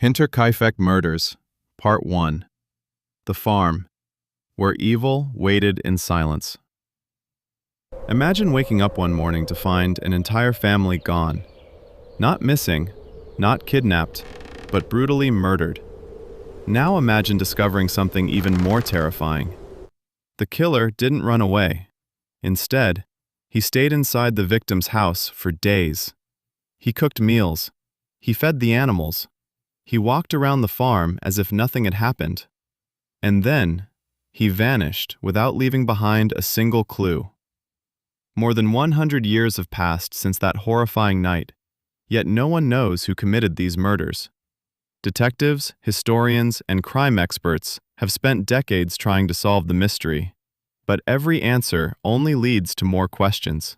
Hinterkaifeck Murders, Part 1. The Farm, where evil waited in silence. Imagine waking up one morning to find an entire family gone. Not missing, not kidnapped, but brutally murdered. Now imagine discovering something even more terrifying. The killer didn't run away. Instead, he stayed inside the victim's house for days. He cooked meals. He fed the animals. He walked around the farm as if nothing had happened. And then, he vanished without leaving behind a single clue. More than 100 years have passed since that horrifying night, yet no one knows who committed these murders. Detectives, historians, and crime experts have spent decades trying to solve the mystery, but every answer only leads to more questions.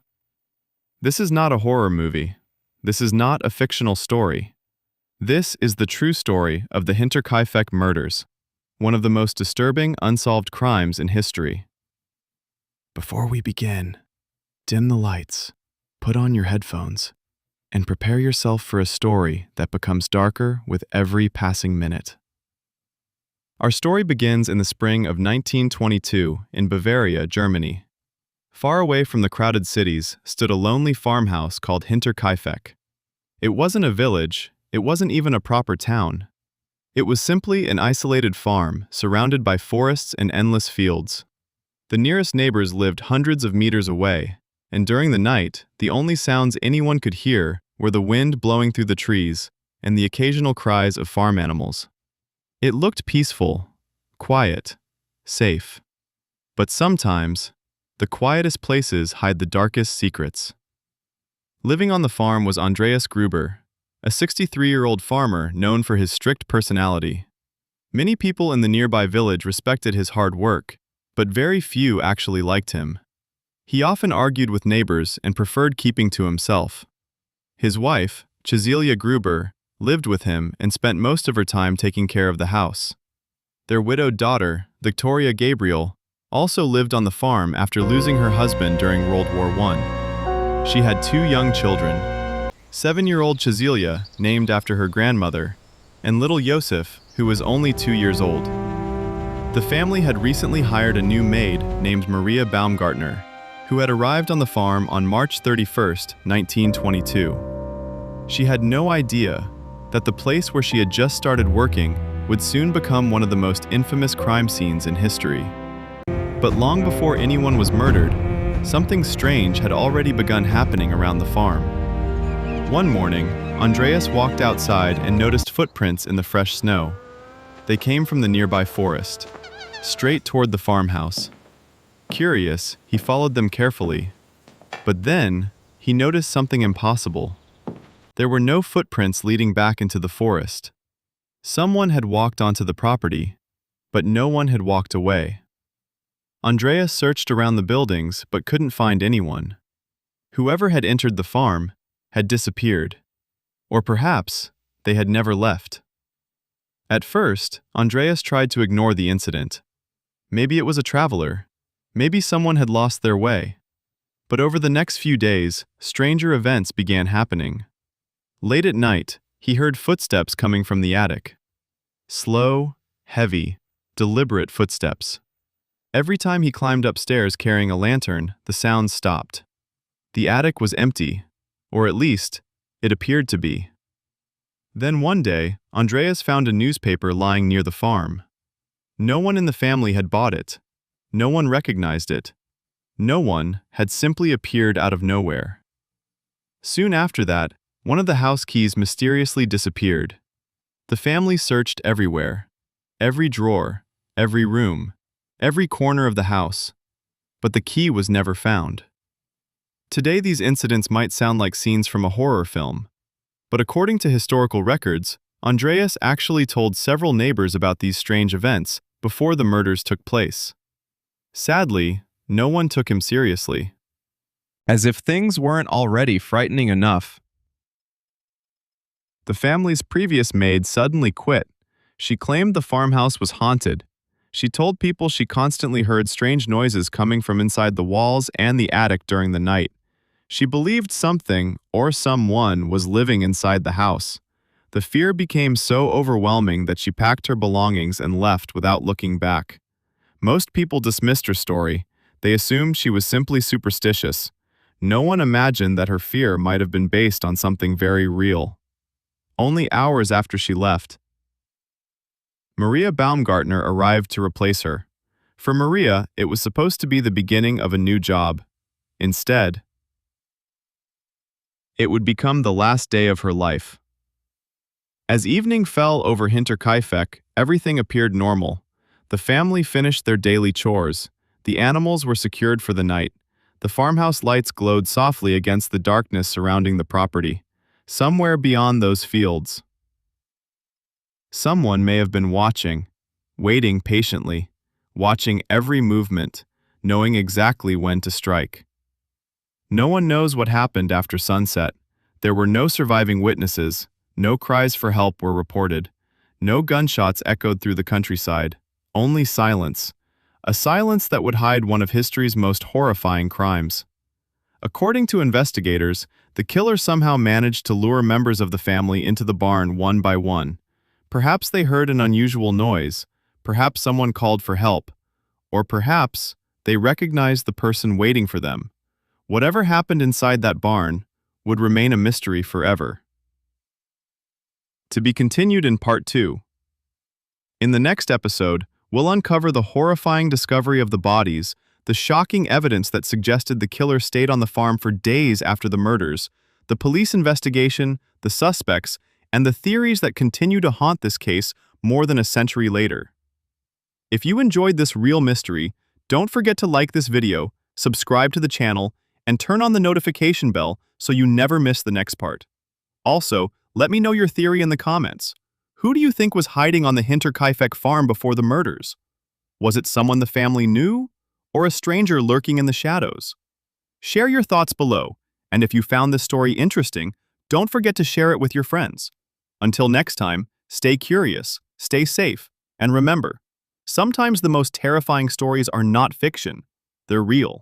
This is not a horror movie. This is not a fictional story. This is the true story of the Hinterkaifeck murders, one of the most disturbing unsolved crimes in history. Before we begin, dim the lights, put on your headphones, and prepare yourself for a story that becomes darker with every passing minute. Our story begins in the spring of 1922 in Bavaria, Germany. Far away from the crowded cities stood a lonely farmhouse called Hinterkaifeck. It wasn't a village. It wasn't even a proper town. It was simply an isolated farm surrounded by forests and endless fields. The nearest neighbors lived hundreds of meters away, and during the night, the only sounds anyone could hear were the wind blowing through the trees and the occasional cries of farm animals. It looked peaceful, quiet, safe. But sometimes, the quietest places hide the darkest secrets. Living on the farm was Andreas Gruber, a 63-year-old farmer known for his strict personality. Many people in the nearby village respected his hard work, but very few actually liked him. He often argued with neighbors and preferred keeping to himself. His wife, Cecilia Gruber, lived with him and spent most of her time taking care of the house. Their widowed daughter, Victoria Gabriel, also lived on the farm after losing her husband during World War I. She had two young children, 7-year-old Cecilia, named after her grandmother, and little Josef, who was only 2 years old. The family had recently hired a new maid named Maria Baumgartner, who had arrived on the farm on March 31, 1922. She had no idea that the place where she had just started working would soon become one of the most infamous crime scenes in history. But long before anyone was murdered, something strange had already begun happening around the farm. One morning, Andreas walked outside and noticed footprints in the fresh snow. They came from the nearby forest, straight toward the farmhouse. Curious, he followed them carefully. But then, he noticed something impossible. There were no footprints leading back into the forest. Someone had walked onto the property, but no one had walked away. Andreas searched around the buildings but couldn't find anyone. Whoever had entered the farm had disappeared. Or perhaps they had never left. At first, Andreas tried to ignore the incident. Maybe it was a traveler. Maybe someone had lost their way. But over the next few days, stranger events began happening. Late at night, he heard footsteps coming from the attic. Slow, heavy, deliberate footsteps. Every time he climbed upstairs carrying a lantern, the sounds stopped. The attic was empty, or at least, it appeared to be. Then one day, Andreas found a newspaper lying near the farm. No one in the family had bought it. No one recognized it. No one had simply appeared out of nowhere. Soon after that, one of the house keys mysteriously disappeared. The family searched everywhere, every drawer, every room, every corner of the house, but the key was never found. Today, these incidents might sound like scenes from a horror film, but according to historical records, Andreas actually told several neighbors about these strange events before the murders took place. Sadly, no one took him seriously. As if things weren't already frightening enough, the family's previous maid suddenly quit. She claimed the farmhouse was haunted. She told people she constantly heard strange noises coming from inside the walls and the attic during the night. She believed something or someone was living inside the house. The fear became so overwhelming that she packed her belongings and left without looking back. Most people dismissed her story. They assumed she was simply superstitious. No one imagined that her fear might have been based on something very real. Only hours after she left, Maria Baumgartner arrived to replace her. For Maria, it was supposed to be the beginning of a new job. Instead, it would become the last day of her life. As evening fell over Hinterkaifeck, everything appeared normal. The family finished their daily chores. The animals were secured for the night. The farmhouse lights glowed softly against the darkness surrounding the property. Somewhere beyond those fields, someone may have been watching, waiting patiently, watching every movement, knowing exactly when to strike. No one knows what happened after sunset. There were no surviving witnesses. No cries for help were reported. No gunshots echoed through the countryside. Only silence. A silence that would hide one of history's most horrifying crimes. According to investigators, the killer somehow managed to lure members of the family into the barn one by one. Perhaps they heard an unusual noise. Perhaps someone called for help. Or perhaps they recognized the person waiting for them. Whatever happened inside that barn would remain a mystery forever. To be continued in Part 2. In the next episode, we'll uncover the horrifying discovery of the bodies, the shocking evidence that suggested the killer stayed on the farm for days after the murders, the police investigation, the suspects, and the theories that continue to haunt this case more than a century later. If you enjoyed this real mystery, don't forget to like this video, subscribe to the channel, and turn on the notification bell so you never miss the next part. Also, let me know your theory in the comments. Who do you think was hiding on the Hinterkaifeck farm before the murders? Was it someone the family knew, or a stranger lurking in the shadows? Share your thoughts below, and if you found this story interesting, don't forget to share it with your friends. Until next time, stay curious, stay safe, and remember, sometimes the most terrifying stories are not fiction, they're real.